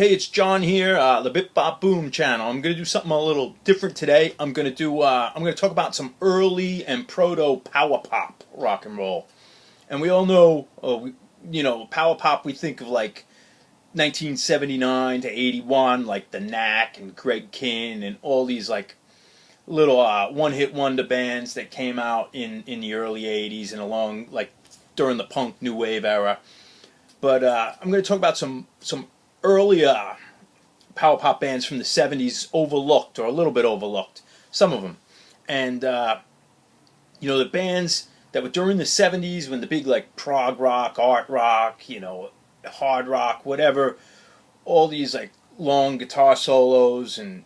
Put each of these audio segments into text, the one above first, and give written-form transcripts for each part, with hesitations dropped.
Hey, it's John here, the Bipbopboom channel. I'm gonna do something a little different today. I'm gonna talk about some early and proto power pop rock and roll. And we all know, power pop. We think of like 1979 to 81, like the Knack and Greg Kinn and all these like little one-hit wonder bands that came out in the early 80s and along like during the punk new wave era. But I'm going to talk about some earlier power pop bands from the 70s, overlooked or a little bit overlooked, some of them. And the bands that were during the 70s when the big like prog rock, art rock, hard rock, whatever, all these like long guitar solos and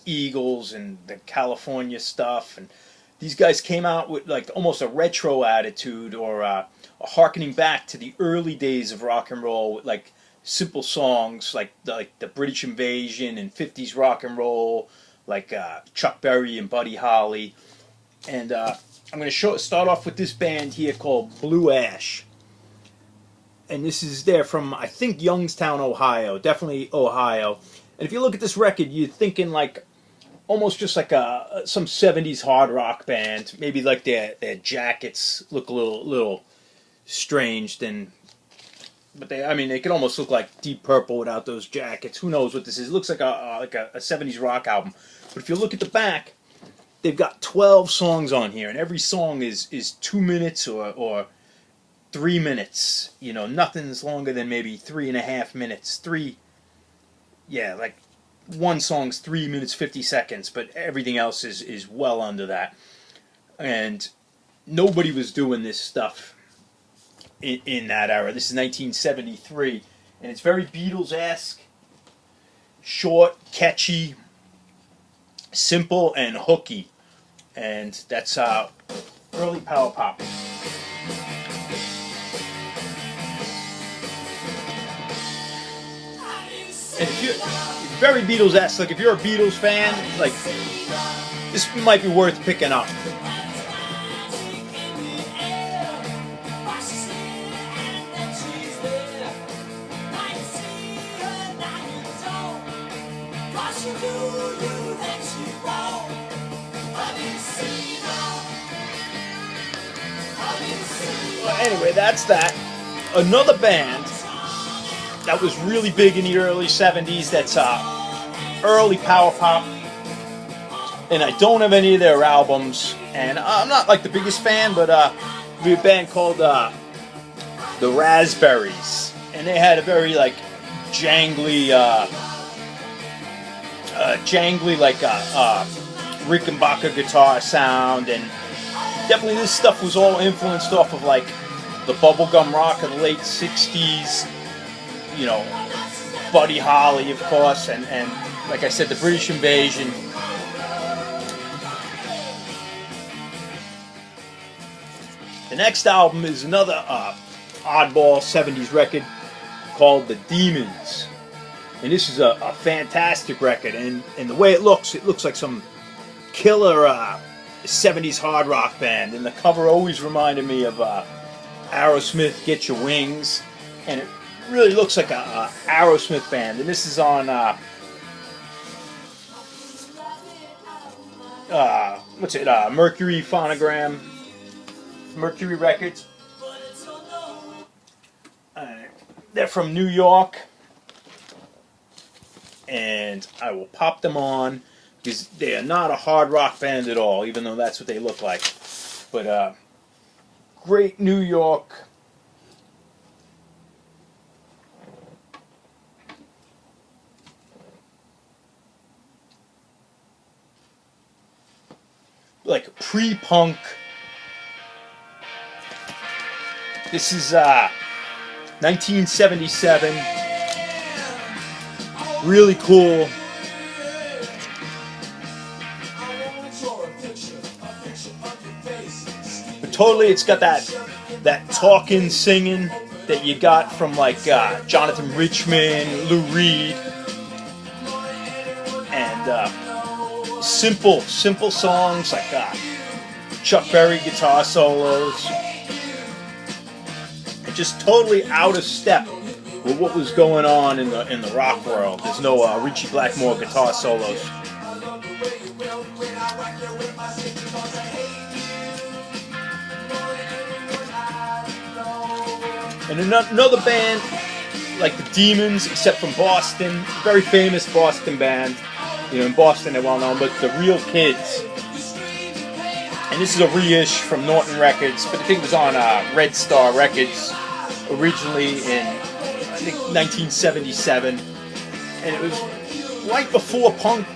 Eagles and the California stuff, and these guys came out with like almost a retro attitude or a harkening back to the early days of rock and roll with like simple songs like the British Invasion and 50s rock and roll, like Chuck Berry and Buddy Holly. And I'm going to start off with this band here called Blue Ash. And this is there from, I think, Youngstown, Ohio. Definitely Ohio. And if you look at this record, you're thinking like almost just like some 70s hard rock band. Maybe like their jackets look a little strange, but they could almost look like Deep Purple without those jackets. Who knows what this is? It looks like a 70s rock album. But if you look at the back, they've got 12 songs on here, and every song is 2 minutes or 3 minutes. Nothing's longer than maybe 3.5 minutes. Like one song's 3 minutes 50 seconds, but everything else is well under that. And nobody was doing this stuff in that era. This is 1973, and it's very Beatles-esque, short, catchy, simple, and hooky. And that's early power pop. And if you're very Beatles-esque, like if you're a Beatles fan, like this might be worth picking up. Anyway, that's that. Another band that was really big in the early 70s, that's early power pop, and I don't have any of their albums, and I'm not like the biggest fan, but we have a band called the Raspberries, and they had a very like jangly like Rickenbacker guitar sound, and definitely this stuff was all influenced off of like the bubblegum rock of the late 60s, Buddy Holly, of course, and like I said, the British Invasion. The next album is another oddball 70s record called The Demons. And this is a fantastic record, and the way it looks like some killer 70s hard rock band, and the cover always reminded me of Aerosmith, Get Your Wings, and it really looks like a Aerosmith band. And this is on Mercury Phonogram, Mercury Records. They're from New York, and I will pop them on because they are not a hard rock band at all, even though that's what they look like. But great New York. Like pre-punk. This is 1977. Really cool. But totally, it's got that talking, singing that you got from like Jonathan Richman, Lou Reed, and simple songs like Chuck Berry guitar solos, and just totally out of step with what was going on in the rock world. There's no Richie Blackmore guitar solos. And another band like the Demons, except from Boston, very famous Boston band. You know, in Boston they're well known, but the Real Kids. And this is a reish from Norton Records, but I think it was on Red Star Records originally in, I think, 1977. And it was right before punk.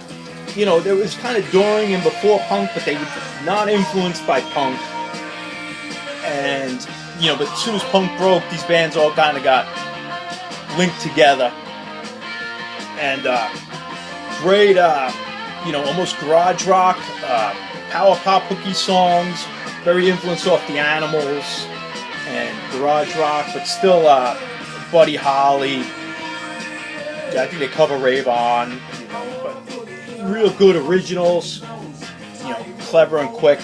You know, there was kind of during and before punk, but they were not influenced by punk. And, you know, but as soon as punk broke, these bands all kind of got linked together. And great, you know, almost garage rock, power pop hooky songs, very influenced off the Animals and garage rock, but still Buddy Holly. Yeah, I think they cover Rave On, you know, but real good originals, you know, clever and quick.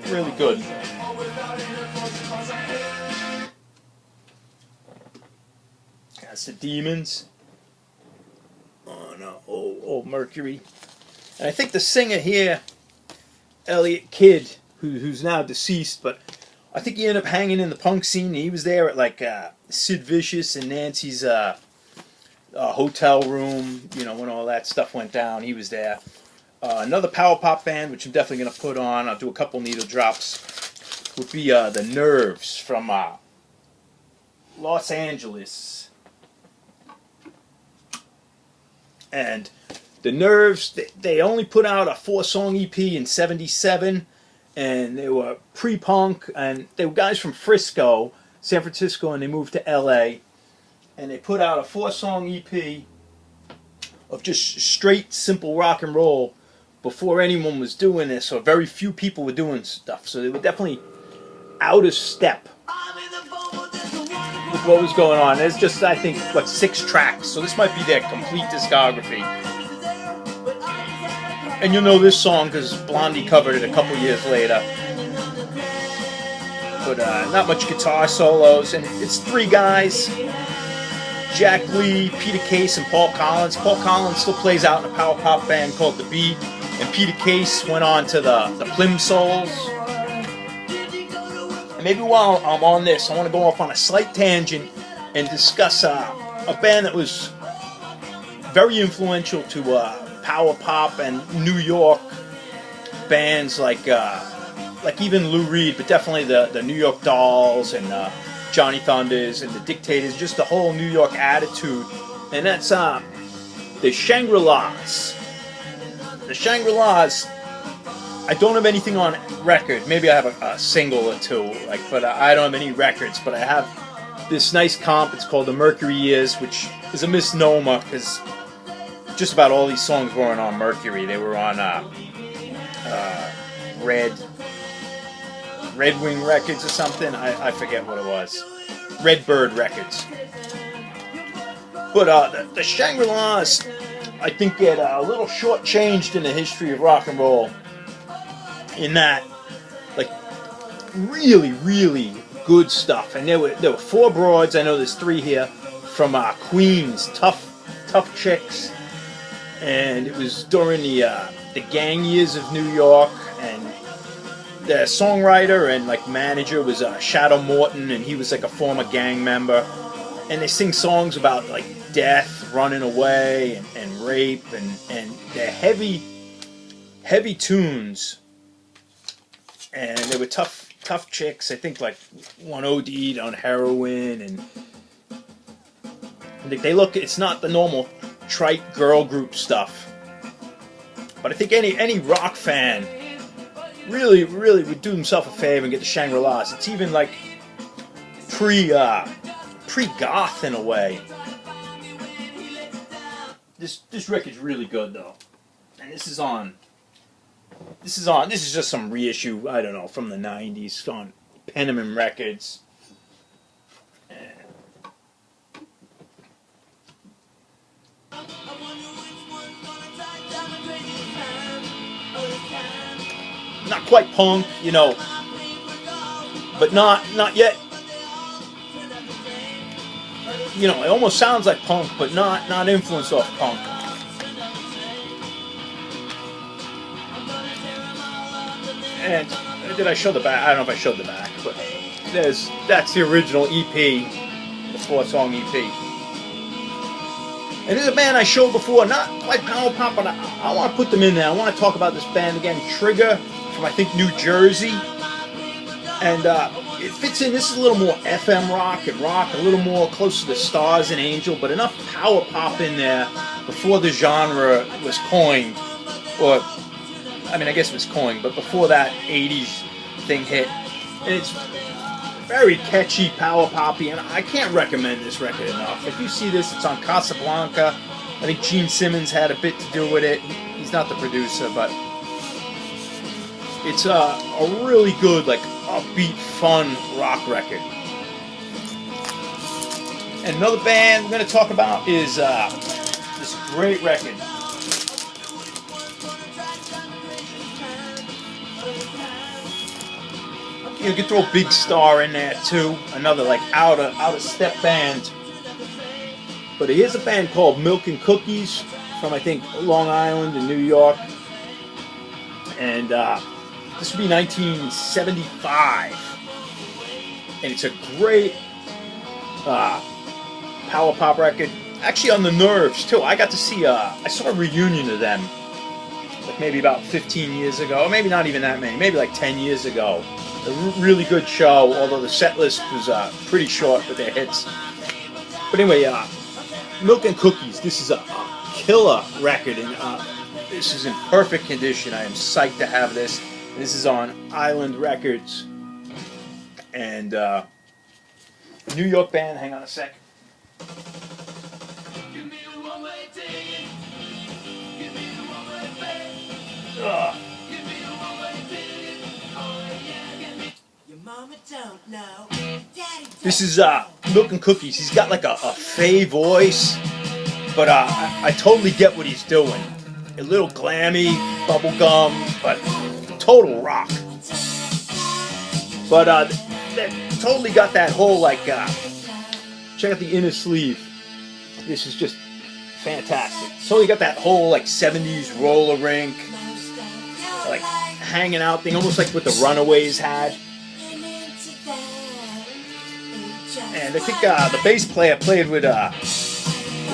Really good. That's the Demons. Oh no, old Mercury. And I think the singer here, Elliot Kidd, who's now deceased, but I think he ended up hanging in the punk scene. He was there at like Sid Vicious and Nancy's hotel room, you know, when all that stuff went down. He was there. Another power pop band, which I'm definitely going to put on, I'll do a couple needle drops, would be the Nerves from Los Angeles. And the Nerves, they only put out a 4-song EP in '77, and they were pre-punk, and they were guys from Frisco, San Francisco, and they moved to LA, and they put out a 4-song EP of just straight, simple rock and roll before anyone was doing this, or very few people were doing stuff, so they were definitely out of step with what was going on. There's just, I think, what, 6 tracks, so this might be their complete discography. And you'll know this song because Blondie covered it a couple years later. But not much guitar solos, and it's 3 guys: Jack Lee, Peter Case, and Paul Collins. Paul Collins still plays out in a power pop band called The Beat, and Peter Case went on to the Plimsouls. And maybe while I'm on this, I want to go off on a slight tangent and discuss a band that was very influential to power pop and New York bands like even Lou Reed, but definitely the New York Dolls and Johnny Thunders and the Dictators, just the whole New York attitude. And that's the Shangri-Las. The Shangri-Las, I don't have anything on record. Maybe I have a single or two, but I don't have any records. But I have this nice comp. It's called The Mercury Years, which is a misnomer because just about all these songs weren't on Mercury. They were on Red Wing Records or something. I forget what it was. Redbird Records. But the Shangri-Las, I think, get a little shortchanged in the history of rock and roll. In that, like, really, really good stuff. And there were 4 broads. I know there's 3 here from Queens, tough chicks. And it was during the gang years of New York, and the songwriter and like manager was Shadow Morton, and he was like a former gang member. And they sing songs about like death, running away, and rape, and they're heavy tunes. And they were tough chicks. I think like one OD'd on heroin, and they look. It's not the normal trite girl group stuff, but I think any rock fan really would do himself a favor and get the Shangri-Las. It's even like pre-goth in a way. This record's really good though, and this is just some reissue, I don't know, from the 90s on Penniman Records. Not quite punk, you know, but not yet you know, it almost sounds like punk, but not influenced off punk. And did I show the back? I don't know if I showed the back, but that's the original EP, the 4-song EP. And there's a band I showed before, not like power pop, but I want to put them in there. I want to talk about this band again, Trigger, from I think New Jersey. And it fits in. This is a little more FM rock, a little more close to the Stars and Angel, but enough power pop in there before the genre was coined. Or, I mean, I guess it was coined, but before that 80s thing hit. And it's very catchy, power poppy, and I can't recommend this record enough. If you see this, it's on Casablanca. I think Gene Simmons had a bit to do with it. He's not the producer, but it's a really good, like, upbeat, fun rock record. And another band we're going to talk about is this great record. You can throw Big Star in there too. Another like out of step band. But here's a band called Milk and Cookies from I think Long Island in New York. And this would be 1975. And it's a great power pop record. Actually on the Nerves too. I got to see I saw a reunion of them. Like maybe about 15 years ago. Or maybe not even that many. Maybe like 10 years ago. A really good show, although the set list was pretty short with their hits. But anyway, Milk and Cookies, this is a killer record, and this is in perfect condition. I am psyched to have this. This is on Island Records. And New York band, hang on a sec. This is Milk and Cookies. He's got like a Faye voice, but I totally get what he's doing. A little glammy, bubblegum, but total rock. But that totally got that whole like, check out the inner sleeve. This is just fantastic. Totally got that whole like 70s roller rink, like hanging out thing, almost like what the Runaways had. And I think the bass player played with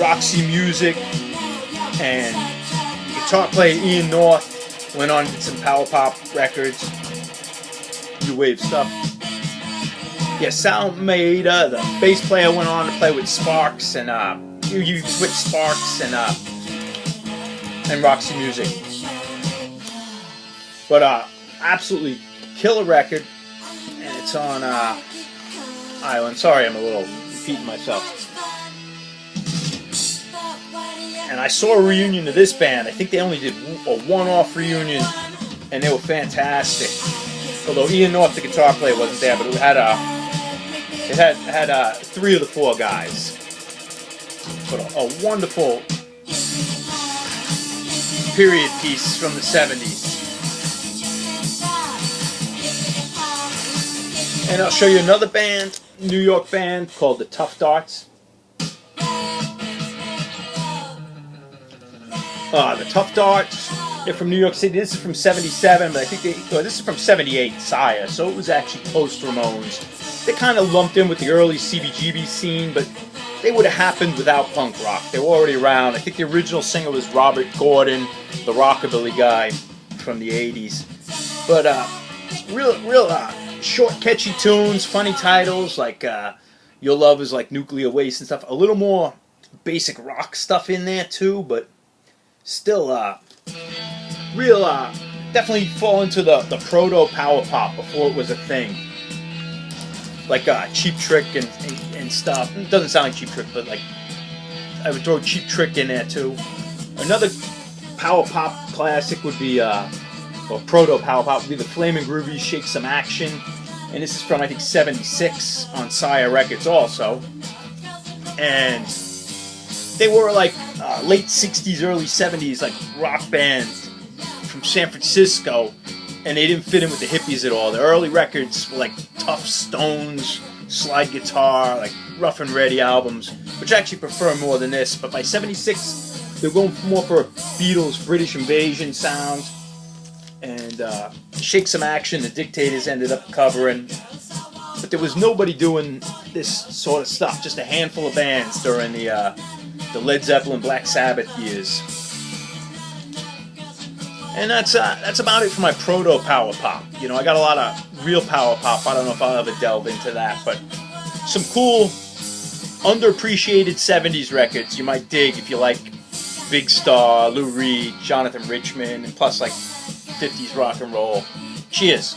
Roxy Music, and the guitar player Ian North went on and did some power pop records, new wave stuff. Yeah, Sound Maida, the bass player, went on to play with Sparks and with Sparks and Roxy Music. But absolutely killer record, and it's on Island. Sorry, I'm a little repeating myself. And I saw a reunion of this band. I think they only did a one-off reunion, and they were fantastic. Although Ian North, the guitar player, wasn't there, but it had 3 of the 4 guys. But a wonderful period piece from the 70s. And I'll show you another band, New York band, called the Tough Darts. The Tough Darts, they're from New York City. This is from 77, but I think this is from 78, Sire, so it was actually post-Ramones. They kind of lumped in with the early CBGB scene, but they would have happened without punk rock. They were already around. I think the original singer was Robert Gordon, the rockabilly guy from the 80s. But real short, catchy tunes, funny titles, like Your Love Is Like Nuclear Waste and stuff. A little more basic rock stuff in there too, but still definitely fall into the proto power pop before it was a thing. Like Cheap Trick and stuff. It doesn't sound like Cheap Trick, but like I would throw Cheap Trick in there too. Another power pop classic would be or proto power pop would be the Flamin' Groovies, Shake Some Action, and this is from I think 76 on Sire Records also. And they were like late 60s, early 70s like rock band from San Francisco, and they didn't fit in with the hippies at all. The early records were like tough Stones, slide guitar, like rough and ready albums. which I actually prefer more than this. But by 76, they're going more for Beatles, British Invasion sound. And Shake Some Action, the Dictators ended up covering. But there was nobody doing this sort of stuff, just a handful of bands during the Led Zeppelin, Black Sabbath years. And that's about it for my proto power pop. You know, I got a lot of real power pop. I don't know if I'll ever delve into that, but some cool, underappreciated 70s records you might dig if you like Big Star, Lou Reed, Jonathan Richman, and plus like 50s rock and roll. Cheers.